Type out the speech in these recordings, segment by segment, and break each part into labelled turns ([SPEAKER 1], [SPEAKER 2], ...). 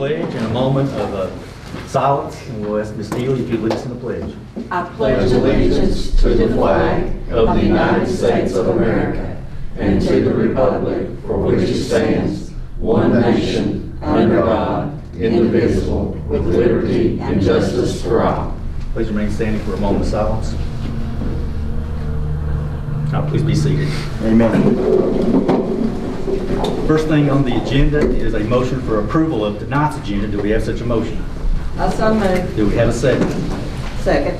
[SPEAKER 1] pledge and a moment of silence, and we'll ask Ms. Neely if you'd lead us in the pledge.
[SPEAKER 2] I pledge allegiance to the flag of the United States of America and to the republic for which it stands, one nation, under God, indivisible, with liberty and justice for all.
[SPEAKER 1] Please remain standing for a moment of silence. Now, please be seated.
[SPEAKER 3] Amen.
[SPEAKER 1] First thing on the agenda is a motion for approval of tonight's agenda. Do we have such a motion?
[SPEAKER 2] I so move.
[SPEAKER 1] Do we have a second?
[SPEAKER 2] Second.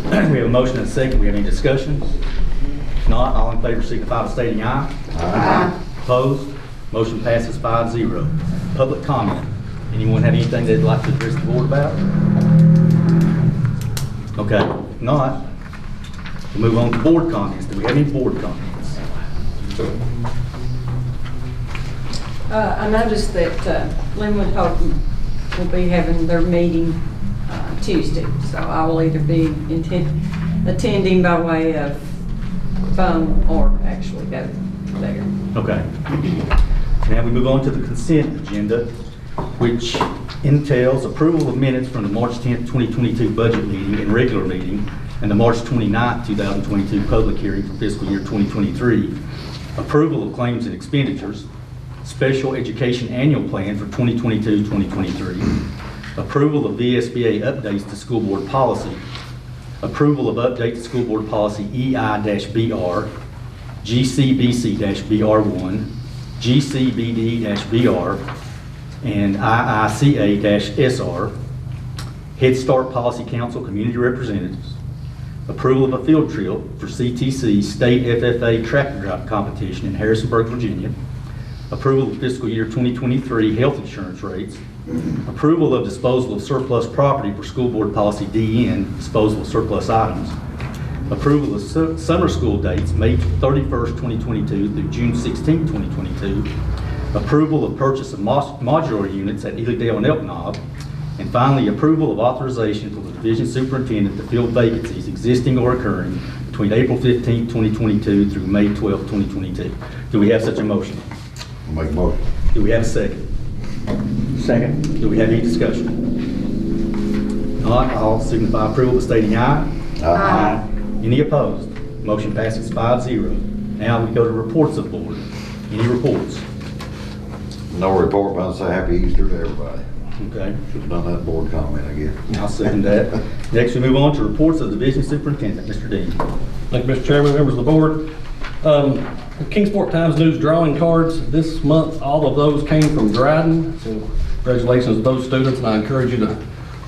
[SPEAKER 1] We have a motion and a second. We have any discussion? If not, all in favor signify by stating aye.
[SPEAKER 2] Aye.
[SPEAKER 1] Opposed? Motion passes 5-0. Public comment. Anyone have anything they'd like to address the board about? Okay. If not, we'll move on to board comments. Do we have any board comments?
[SPEAKER 2] I noticed that Linwood Holton will be having their meeting Tuesday, so I will either be attending by way of phone or actually go there.
[SPEAKER 1] Okay. Now we move on to the consent agenda, which entails approval of minutes from the March 10th, 2022 budget meeting and regular meeting and the March 29th, 2022 public hearing for fiscal year 2023, approval of claims and expenditures, special education annual plan for 2022-2023, approval of VSBA updates to school board policy, approval of update to school board policy EI-BR, GCBC-BR1, GCBD-BR, and IICA-SR, Head Start Policy Council community representatives, approval of a field trip for CTC State FFA tractor drive competition in Harrisonburg, Virginia, approval of fiscal year 2023 health insurance rates, approval of disposal of surplus property for school board policy DN, disposal of surplus items, approval of summer school dates May 31st, 2022 through June 16th, 2022, approval of purchase of modular units at Elydale and Elk Knob, and finally approval of authorization for the division superintendent to fill vacancies existing or occurring between April 15th, 2022 through May 12th, 2022. Do we have such a motion?
[SPEAKER 3] I'll make a motion.
[SPEAKER 1] Do we have a second?
[SPEAKER 3] Second.
[SPEAKER 1] Do we have any discussion? Not, all signify approval by stating aye.
[SPEAKER 2] Aye.
[SPEAKER 1] Any opposed? Motion passes 5-0. Now we go to reports of the board. Any reports?
[SPEAKER 3] No report, but I'll say happy Easter to everybody.
[SPEAKER 1] Okay.
[SPEAKER 3] Should have done that board comment, I guess.
[SPEAKER 1] I'll second that. Next we move on to reports of the division superintendent, Mr. Dean.
[SPEAKER 4] Thank you, Mr. Chairman, members of the board. The Kingsport Times News drawing cards this month, all of those came from Dryden. So congratulations to those students, and I encourage you to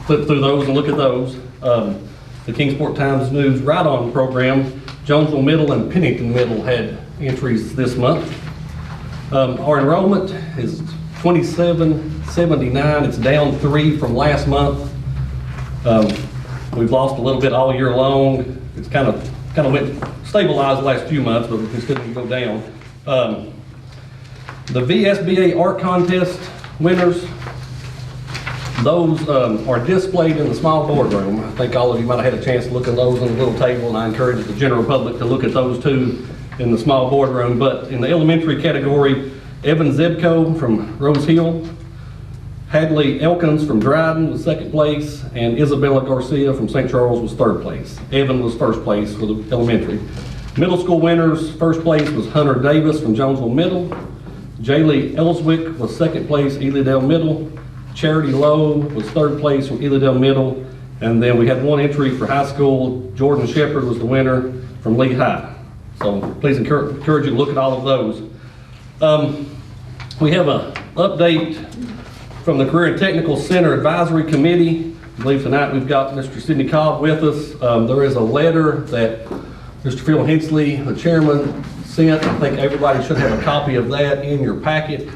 [SPEAKER 4] flip through those and look at those. The Kingsport Times News Ride-On program, Jonesville Middle and Pennington Middle had entries this month. Our enrollment is 2779. It's down 3 from last month. We've lost a little bit all year long. It's kind of went stabilized the last few months, but it's going to go down. The VSBA art contest winners, those are displayed in the small boardroom. I think all of you might have had a chance to look at those on the little table, and I encourage the general public to look at those too in the small boardroom. But in the elementary category, Evan Zebko from Rose Hill, Hadley Elkins from Dryden was second place, and Isabella Garcia from St. Charles was third place. Evan was first place for the elementary. Middle school winners, first place was Hunter Davis from Jonesville Middle. Jaylee Ellswick was second place, Elydale Middle. Charity Lowe was third place from Elydale Middle. And then we had one entry for high school. Jordan Shepard was the winner from Lee High. So please encourage you to look at all of those. We have an update from the Career and Technical Center Advisory Committee. I believe tonight we've got Mr. Sidney Cobb with us. There is a letter that Mr. Phil Hensley, the chairman, sent. I think everybody should have a copy of that in your packet.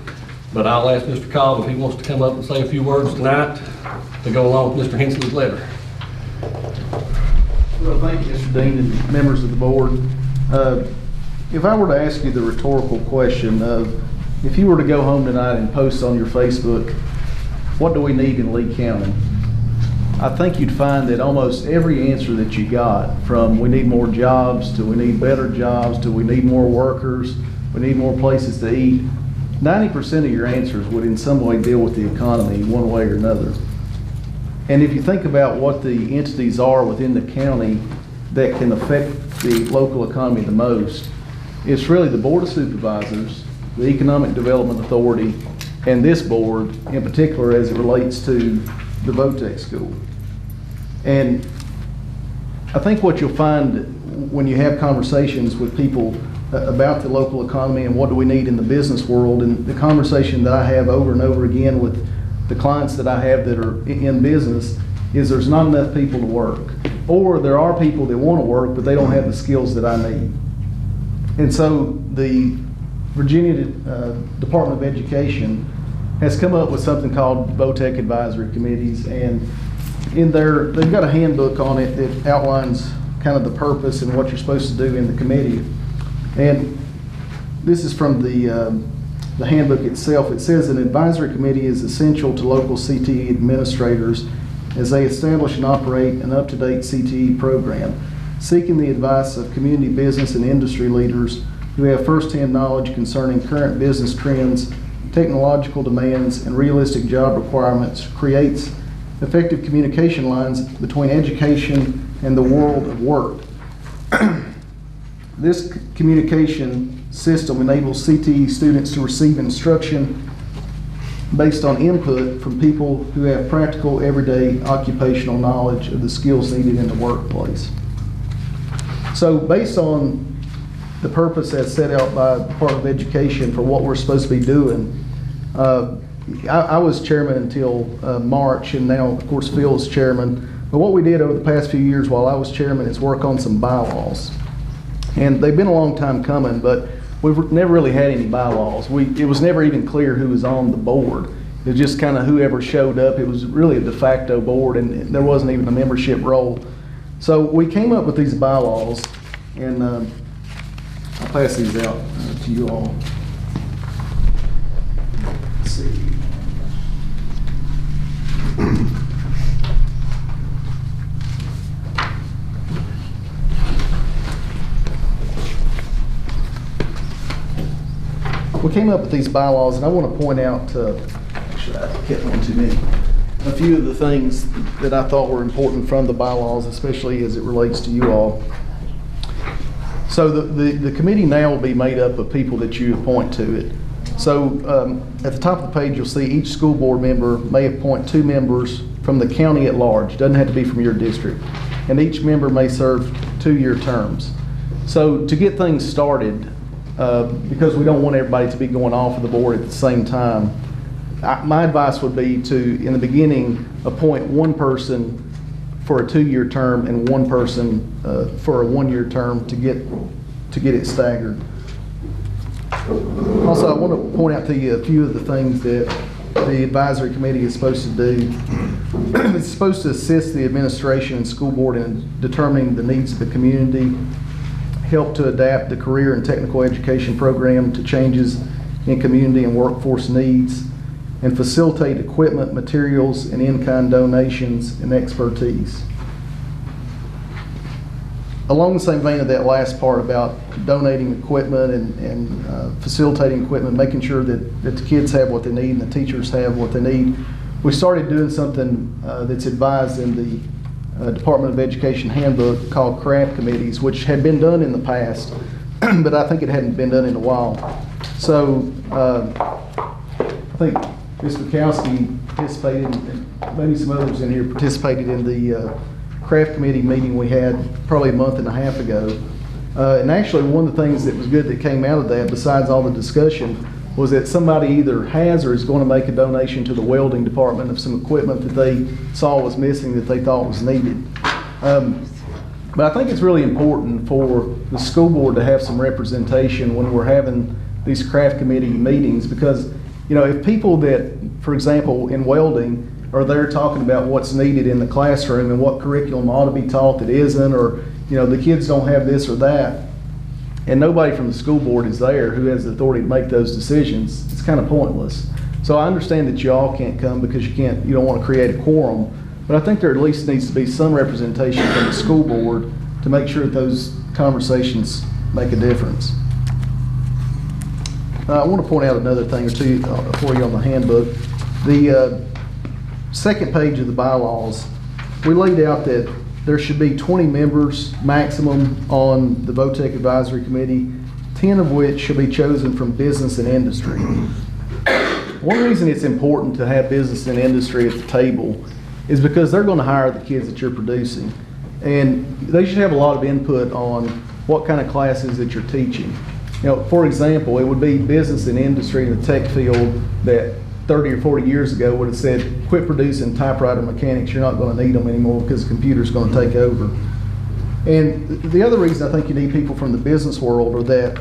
[SPEAKER 4] But I'll ask Mr. Cobb if he wants to come up and say a few words tonight to go along with Mr. Hensley's letter.
[SPEAKER 5] Well, thank you, Mr. Dean and members of the board. If I were to ask you the rhetorical question of, if you were to go home tonight and post on your Facebook, what do we need in Lee County? I think you'd find that almost every answer that you got, from we need more jobs to we need better jobs to we need more workers, we need more places to eat, 90% of your answers would in some way deal with the economy one way or another. And if you think about what the entities are within the county that can affect the local economy the most, it's really the Board of Supervisors, the Economic Development Authority, and this board in particular as it relates to the VOTEC school. And I think what you'll find when you have conversations with people about the local economy and what do we need in the business world, and the conversation that I have over and over again with the clients that I have that are in business, is there's not enough people to work. Or there are people that want to work, but they don't have the skills that I need. And so the Virginia Department of Education has come up with something called VOTEC Advisory Committees, and in there, they've got a handbook on it that outlines kind of the purpose and what you're supposed to do in the committee. And this is from the handbook itself. It says an advisory committee is essential to local CTE administrators as they establish and operate an up-to-date CTE program, seeking the advice of community business and industry leaders who have first-hand knowledge concerning current business trends, technological demands, and realistic job requirements, creates effective communication lines between education and the world of work. This communication system enables CTE students to receive instruction based on input from people who have practical, everyday occupational knowledge of the skills needed in the workplace. So based on the purpose as set out by the Department of Education for what we're supposed to be doing, I was chairman until March, and now, of course, Phil is chairman. But what we did over the past few years while I was chairman is work on some bylaws. And they've been a long time coming, but we've never really had any bylaws. It was never even clear who was on the board. It was just kind of whoever showed up. It was really a de facto board, and there wasn't even a membership role. So we came up with these bylaws, and I'll pass these out to you all. Let's see. We came up with these bylaws, and I want to point out, actually I kept one too many, a few of the things that I thought were important from the bylaws, especially as it relates to you all. So the committee now will be made up of people that you appoint to it. So at the top of the page, you'll see each school board member may appoint 2 members from the county at large. Doesn't have to be from your district. And each member may serve 2-year terms. So to get things started, because we don't want everybody to be going off of the board at the same time, my advice would be to, in the beginning, appoint 1 person for a 2-year term and 1 person for a 1-year term to get it staggered. Also, I want to point out to you a few of the things that the advisory committee is supposed to do. It's supposed to assist the administration and school board in determining the needs of the community, help to adapt the career and technical education program to changes in community and workforce needs, and facilitate equipment, materials, and in-kind donations and expertise. Along the same vein of that last part about donating equipment and facilitating equipment, making sure that the kids have what they need and the teachers have what they need, we started doing something that's advised in the Department of Education handbook called craft committees, which had been done in the past, but I think it hadn't been done in a while. So I think Ms. Bukowski participated, and maybe some others in here participated in the craft committee meeting we had probably a month and a half ago. And actually one of the things that was good that came out of that, besides all the discussion, was that somebody either has or is going to make a donation to the welding department of some equipment that they saw was missing that they thought was needed. But I think it's really important for the school board to have some representation when we're having these craft committee meetings, because if people that, for example, in welding, are there talking about what's needed in the classroom and what curriculum ought to be taught that isn't, or the kids don't have this or that, and nobody from the school board is there who has the authority to make those decisions, it's kind of pointless. So I understand that you all can't come because you don't want to create a quorum, but I think there at least needs to be some representation from the school board to make sure that those conversations make a difference. I want to point out another thing or two for you on the handbook. The second page of the bylaws, we laid out that there should be 20 members maximum on the VOTEC Advisory Committee, 10 of which should be chosen from business and industry. One reason it's important to have business and industry at the table is because they're going to hire the kids that you're producing. And they should have a lot of input on what kind of classes that you're teaching. You know, for example, it would be business and industry in the tech field that 30 or 40 years ago would have said, quit producing typewriter mechanics, you're not going to need them anymore because the computer's going to take over. And the other reason I think you need people from the business world are that,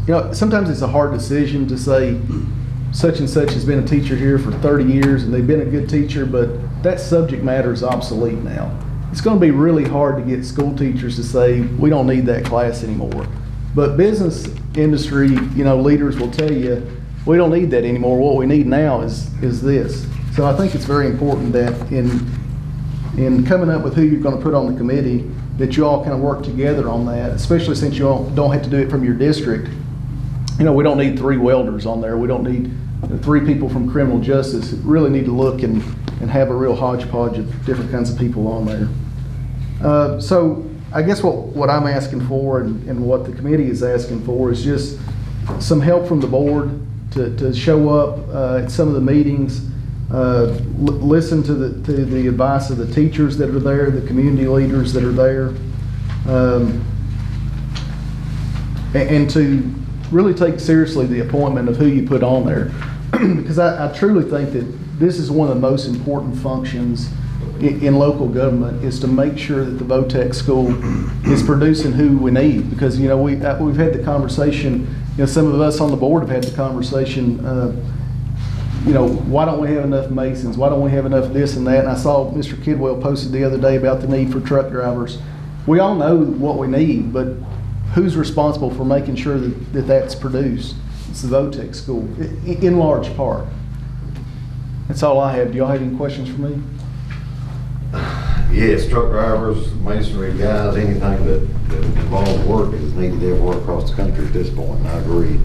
[SPEAKER 5] you know, sometimes it's a hard decision to say such and such has been a teacher here for 30 years and they've been a good teacher, but that subject matter is obsolete now. It's going to be really hard to get school teachers to say, we don't need that class anymore. But business industry, you know, leaders will tell you, we don't need that anymore. What we need now is this. So I think it's very important that in coming up with who you're going to put on the committee, that you all kind of work together on that, especially since you all don't have to do it from your district. You know, we don't need 3 welders on there. We don't need 3 people from criminal justice. We really need to look and have a real hodgepodge of different kinds of people on there. So I guess what I'm asking for and what the committee is asking for is just some help from the board to show up at some of the meetings, listen to the advice of the teachers that are there, the community leaders that are there, and to really take seriously the appointment of who you put on there. Because I truly think that this is one of the most important functions in local government, is to make sure that the VOTEC school is producing who we need. Because, you know, we've had the conversation, you know, some of us on the board have had the conversation, you know, why don't we have enough masons? Why don't we have enough this and that? And I saw Mr. Kidwell posted the other day about the need for truck drivers. We all know what we need, but who's responsible for making sure that that's produced? It's the VOTEC school, in large part. That's all I have. Do y'all have any questions for me?
[SPEAKER 3] Yes, truck drivers, masonry guys, anything that involves work is needed everywhere across the country at this point, and I agree.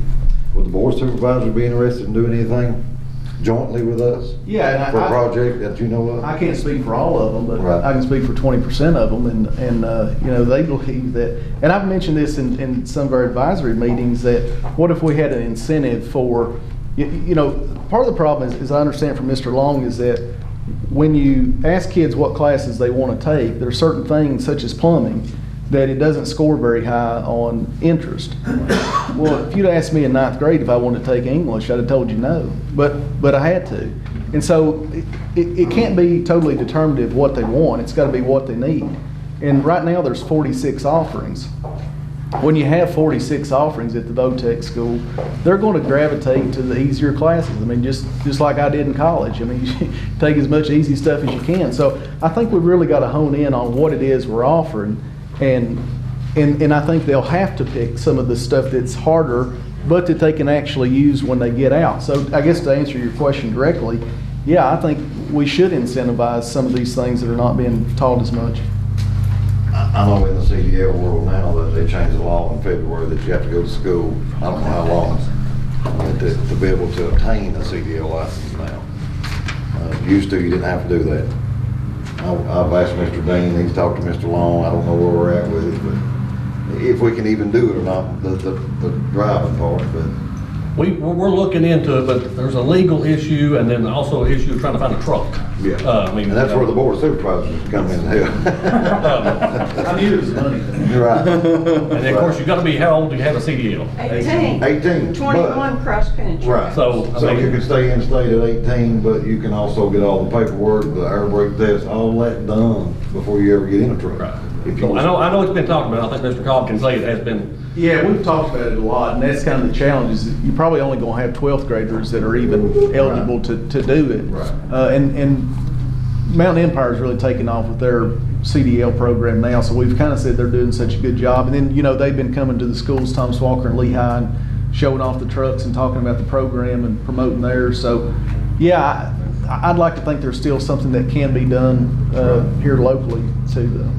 [SPEAKER 3] Would the board supervisor be interested in doing anything jointly with us?
[SPEAKER 5] Yeah, and
[SPEAKER 3] for a project that you know of?
[SPEAKER 5] I can't speak for all of them, but
[SPEAKER 3] Right.
[SPEAKER 5] I can speak for 20% of them, and you know, they believe that, and I've mentioned this in some of our advisory meetings, that what if we had an incentive for, you know, part of the problem is I understand from Mr. Long, is that when you ask kids what classes they want to take, there are certain things such as plumbing that it doesn't score very high on interest. Well, if you'd asked me in 9th grade if I wanted to take English, I'd have told you no, but I had to. And so it can't be totally determinative what they want. It's got to be what they need. And right now there's 46 offerings. When you have 46 offerings at the VOTEC school, they're going to gravitate to the easier classes. I mean, just like I did in college. I mean, you take as much easy stuff as you can. So I think we've really got to hone in on what it is we're offering. And I think they'll have to pick some of the stuff that's harder, but that they can actually use when they get out. So I guess to answer your question directly, yeah, I think we should incentivize some of these things that are not being taught as much.
[SPEAKER 3] I know in the CDL world now that they changed the law in February that you have to go to school, I don't know how long, to be able to obtain a CDL license now. Used to, you didn't have to do that. I've asked Mr. Dean, he's talked to Mr. Long, I don't know where we're at with it, but if we can even do it or not, the driving part, but.
[SPEAKER 4] We're looking into it, but there's a legal issue and then also an issue of trying to find a truck.
[SPEAKER 3] Yeah.
[SPEAKER 4] I mean,
[SPEAKER 3] And that's where the board of supervisors come in and help.
[SPEAKER 5] I knew there was money.
[SPEAKER 3] You're right.
[SPEAKER 4] And of course, you got to be, how old do you have a CDL?
[SPEAKER 2] 18.
[SPEAKER 3] 18.
[SPEAKER 2] 21 cross country.
[SPEAKER 3] Right.
[SPEAKER 4] So, I
[SPEAKER 3] So
[SPEAKER 4] mean-
[SPEAKER 3] you can stay in state at 18, but you can also get all the paperwork, the air brake test, all that done before you ever get in a truck.
[SPEAKER 4] Right.
[SPEAKER 3] If you
[SPEAKER 4] So I know it's been talked about. I think Mr. Cobb can say it has been.
[SPEAKER 5] Yeah, we've talked about it a lot, and that's kind of the challenge, is that you're probably only going to have 12th graders that are even eligible to do it.
[SPEAKER 3] Right.
[SPEAKER 5] And Mountain Empire's really taken off with their CDL program now, so we've kind of said they're doing such a good job. And then, you know, they've been coming to the schools, Thomas Walker and Lehigh, and showing off the trucks and talking about the program and promoting theirs. So, yeah, I'd like to think there's still something that can be done here locally too, though.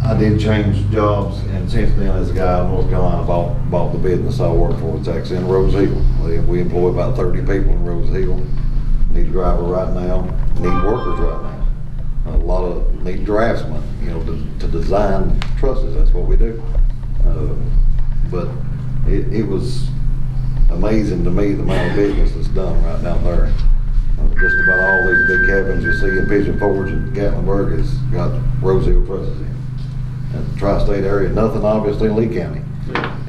[SPEAKER 3] I did change jobs, and since then, as a guy in North Carolina, bought the business I work for. It's actually in Rose Hill. We employ about 30 people in Rose Hill. Need a driver right now, need workers right now. A lot of need draftsmen, you know, to design trusses. That's what we do. But it was amazing to me the amount of business that's done right down there. Just about all these big cabins you see in Pigeon Forge and Gatlinburg has got Rose Hill trusses in. And the tri-state area, nothing obviously in Lee County.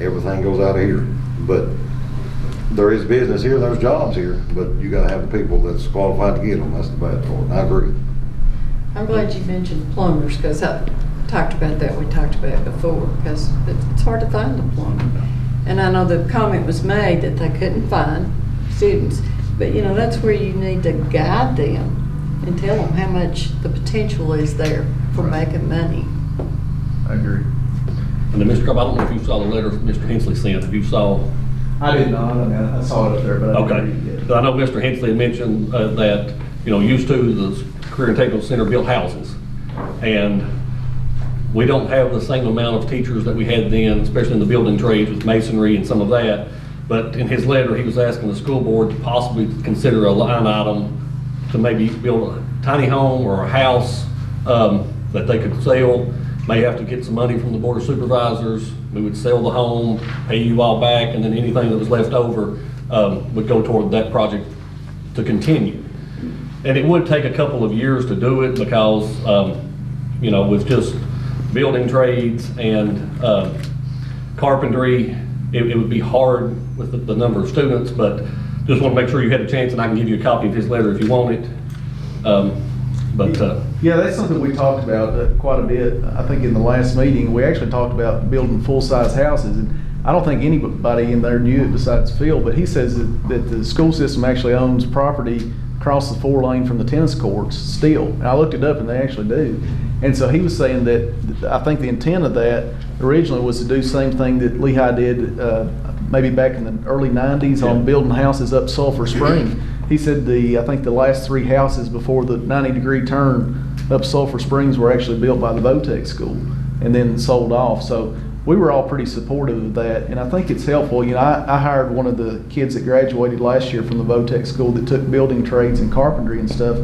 [SPEAKER 3] Everything goes out of here. But there is business here, there's jobs here, but you gotta have the people that's qualified to get them. That's the bad part. I agree.
[SPEAKER 2] I'm glad you mentioned plumbers, because I talked about that, we talked about it before, because it's hard to find a plumber. And I know the comment was made that they couldn't find students, but you know, that's where you need to guide them and tell them how much the potential is there for making money.
[SPEAKER 5] I agree.
[SPEAKER 4] And then Mr. Cobb, I don't know if you saw the letter Mr. Hensley sent, if you saw.
[SPEAKER 5] I did not, I mean, I saw it up there, but I
[SPEAKER 4] Okay.
[SPEAKER 5] didn't read it
[SPEAKER 4] So I know Mr. Hensley had mentioned that, you know, used to the Career and Technical Center built houses. And we don't have the same amount of teachers that we had then, especially in the building trades with masonry and some of that. But in his letter, he was asking the school board to possibly consider a line item to maybe build a tiny home or a house that they could sell. May have to get some money from the board of supervisors. We would sell the home, pay you all back, and then anything that was left over would go toward that project to continue. And it would take a couple of years to do it because, you know, with just building trades and carpentry, it would be hard with the number of students, but just want to make sure you had a chance, and I can give you a copy of his letter if you want it.
[SPEAKER 5] Yeah, that's something we talked about quite a bit. I think in the last meeting, we actually talked about building full-size houses. And I don't think anybody in there knew it besides Phil, but he says that the school system actually owns property across the 4-lane from the tennis courts still. And I looked it up and they actually do. And so he was saying that I think the intent of that originally was to do the same thing that Lehigh did maybe back in the early 90s on building houses up Sulphur Spring. He said I think the last 3 houses before the 90-degree turn up Sulphur Springs were actually built by the Votech school and then sold off. So we were all pretty supportive of that, and I think it's helpful. You know, I hired one of the kids that graduated last year from the Votech school that took building trades and carpentry and stuff,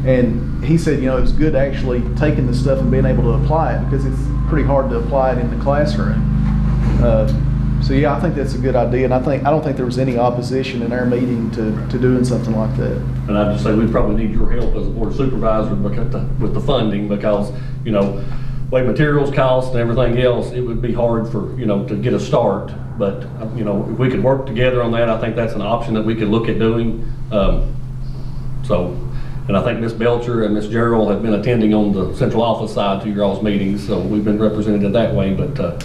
[SPEAKER 5] and he said, you know, it was good actually taking the stuff and being able to apply it because it's pretty hard to apply it in the classroom. So yeah, I think that's a good idea, and I don't think there was any opposition in our meeting to doing something like that.
[SPEAKER 4] And I'd just say we probably need your help as a board supervisor with the funding because, you know, way materials cost and everything else, it would be hard for, you know, to get a start. But, you know, if we could work together on that, I think that's an option that we could look at doing. And I think Ms. Belcher and Ms. Gerald have been attending on the central office side to your all's meetings, so we've been represented that way. But,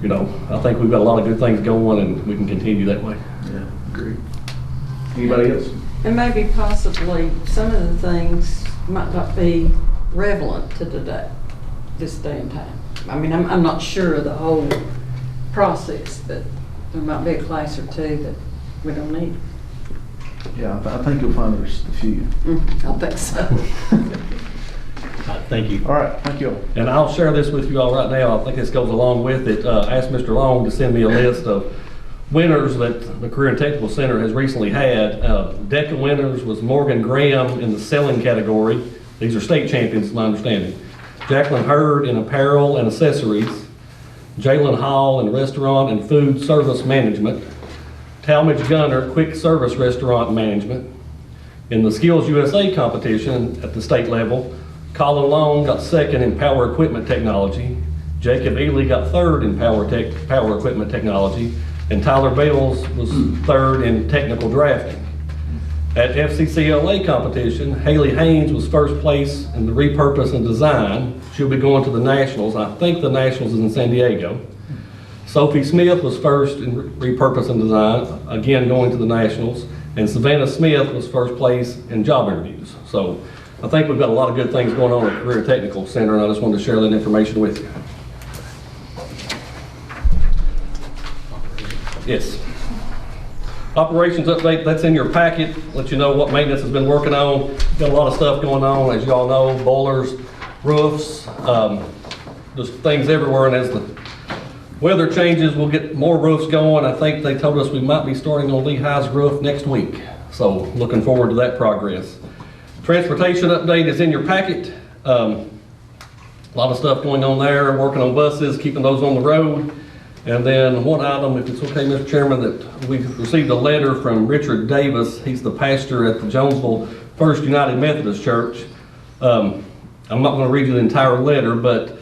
[SPEAKER 4] you know, I think we've got a lot of good things going and we can continue that way.
[SPEAKER 5] Yeah, agreed. Anybody else?
[SPEAKER 2] And maybe possibly some of the things might not be relevant to today, this day and time. I mean, I'm not sure of the whole process, but there might be a class or two that we don't need.
[SPEAKER 5] Yeah, I think you'll find there's a few.
[SPEAKER 2] I think so.
[SPEAKER 1] Thank you.
[SPEAKER 5] All right, thank you all.
[SPEAKER 4] And I'll share this with you all right now. I think this goes along with it. Asked Mr. Long to send me a list of winners that the Career and Technical Center has recently had. DECA winners was Morgan Graham in the selling category. These are state champions, is my understanding. Jacqueline Hurd in apparel and accessories. Jalen Hall in restaurant and food service management. Talmadge Gunner, quick service restaurant management. In the Skills USA competition at the state level, Colin Long got second in power equipment technology. Jacob Ely got third in power equipment technology. And Tyler Bales was third in technical drafting. At FCCLA competition, Haley Haynes was first place in the repurpose and design. She'll be going to the Nationals. I think the Nationals is in San Diego. Sophie Smith was first in repurpose and design, again going to the Nationals. And Savannah Smith was first place in job interviews. So I think we've got a lot of good things going on at Career Technical Center, and I just wanted to share that information with you. Yes. Operations update, that's in your packet. Let you know what maintenance has been working on. Got a lot of stuff going on, as you all know, boilers, roofs, just things everywhere, and as the weather changes, we'll get more roofs going. I think they told us we might be starting on Lehigh's roof next week, so looking forward to that progress. Transportation update is in your packet. A lot of stuff going on there, working on buses, keeping those on the road. And then one item, if it's okay, Mr. Chairman, that we received a letter from Richard Davis. He's the pastor at the Jonesville First United Methodist Church. I'm not going to read you the entire letter, but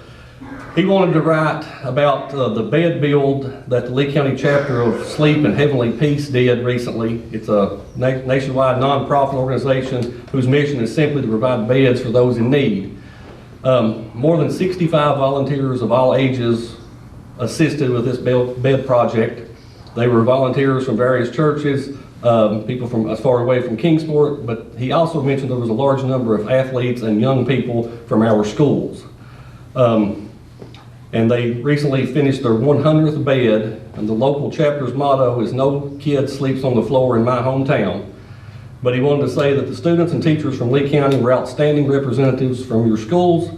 [SPEAKER 4] he wanted to write about the bed build that the Lee County chapter of Sleep and Heavenly Peace did recently. It's a nationwide nonprofit organization whose mission is simply to provide beds for those in need. More than 65 volunteers of all ages assisted with this bed project. They were volunteers from various churches, people from as far away from Kingsport, but he also mentioned there was a large number of athletes and young people from our schools. And they recently finished their 100th bed, and the local chapter's motto is "No kid sleeps on the floor in my hometown." But he wanted to say that the students and teachers from Lee County were outstanding representatives from your schools.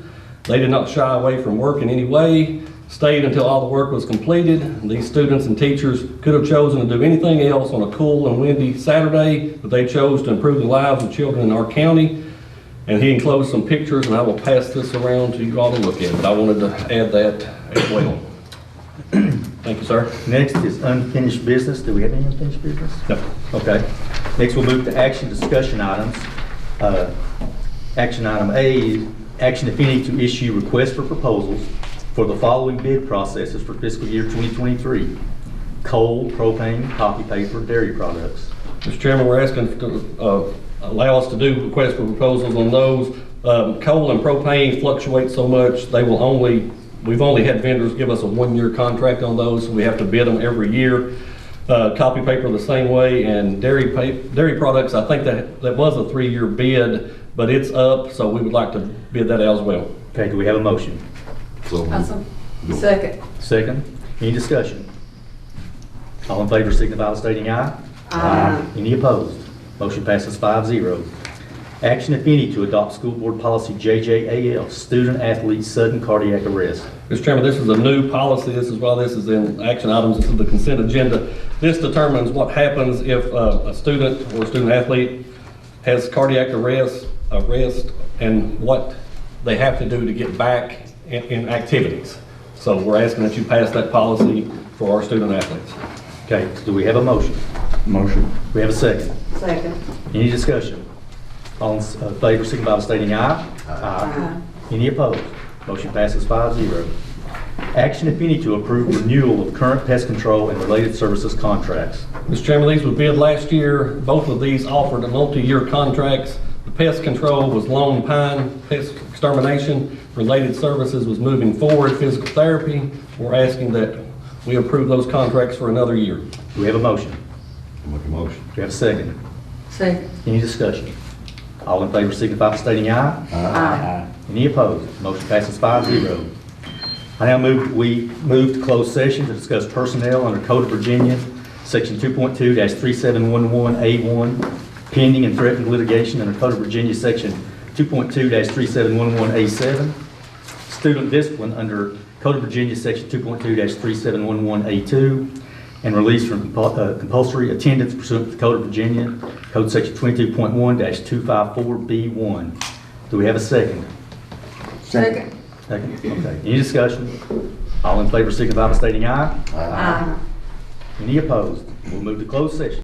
[SPEAKER 4] They did not shy away from work in any way, stayed until all the work was completed. These students and teachers could have chosen to do anything else on a cool and windy Saturday, but they chose to improve the lives of children in our county. And he enclosed some pictures, and I will pass this around to you all to look at. But I wanted to add that as well. Thank you, sir.
[SPEAKER 1] Next is unfinished business. Do we have any unfinished business?
[SPEAKER 4] No.
[SPEAKER 1] Okay. Next, we'll move to action discussion items. Action item A, action if any to issue requests for proposals for the following bid processes for fiscal year 2023. Coal, propane, copy paper, dairy products.
[SPEAKER 4] Mr. Chairman, we're asking to allow us to do requests for proposals on those. Coal and propane fluctuate so much, we've only had vendors give us a 1-year contract on those, so we have to bid them every year. Copy paper the same way, and dairy products, I think that was a 3-year bid, but it's up, so we would like to bid that out as well.
[SPEAKER 1] Okay, do we have a motion?
[SPEAKER 2] Awesome. Second.
[SPEAKER 1] Second. Any discussion? All in favor signify by stating aye.
[SPEAKER 2] Aye.
[SPEAKER 1] Any opposed? Motion passes 5-0. Action, if any, to adopt school board policy JJAL, student athlete sudden cardiac arrest.
[SPEAKER 4] Mr. Chairman, this is a new policy. This is why this is in action items. This is the consent agenda. This determines what happens if a student or student athlete has cardiac arrest, and what they have to do to get back in activities. So we're asking that you pass that policy for our student athletes.
[SPEAKER 1] Okay, do we have a motion?
[SPEAKER 3] Motion.
[SPEAKER 1] We have a second.
[SPEAKER 2] Second.
[SPEAKER 1] Any discussion? All in favor signify by stating aye.
[SPEAKER 2] Aye.
[SPEAKER 1] Any opposed? Motion passes 5-0. Action, if any, to approve renewal of current pest control and related services contracts.
[SPEAKER 4] Mr. Chairman, these were bid last year. Both of these offered a multi-year contracts. The pest control was Lone Pine Pest Extermination. Related services was Moving Forward Physical Therapy. We're asking that we approve those contracts for another year.
[SPEAKER 1] Do we have a motion?
[SPEAKER 3] Make a motion.
[SPEAKER 1] Do we have a second?
[SPEAKER 2] Second.
[SPEAKER 1] Any discussion? All in favor signify by stating aye.
[SPEAKER 2] Aye.
[SPEAKER 1] Any opposed? Motion passes 5-0. I now we move to closed session to discuss personnel under Code of Virginia, Section 2.2-3711A1, pending and threatened litigation under Code of Virginia, Section 2.2-3711A7, student discipline under Code of Virginia, Section 2.2-3711A2, and release from compulsory attendance pursuant to the Code of Virginia, Code Section 22.1-254B1. Do we have a second?
[SPEAKER 2] Second.
[SPEAKER 1] Second, okay. Any discussion? All in favor signify by stating aye.
[SPEAKER 2] Aye.
[SPEAKER 1] Any opposed? We'll move to closed session.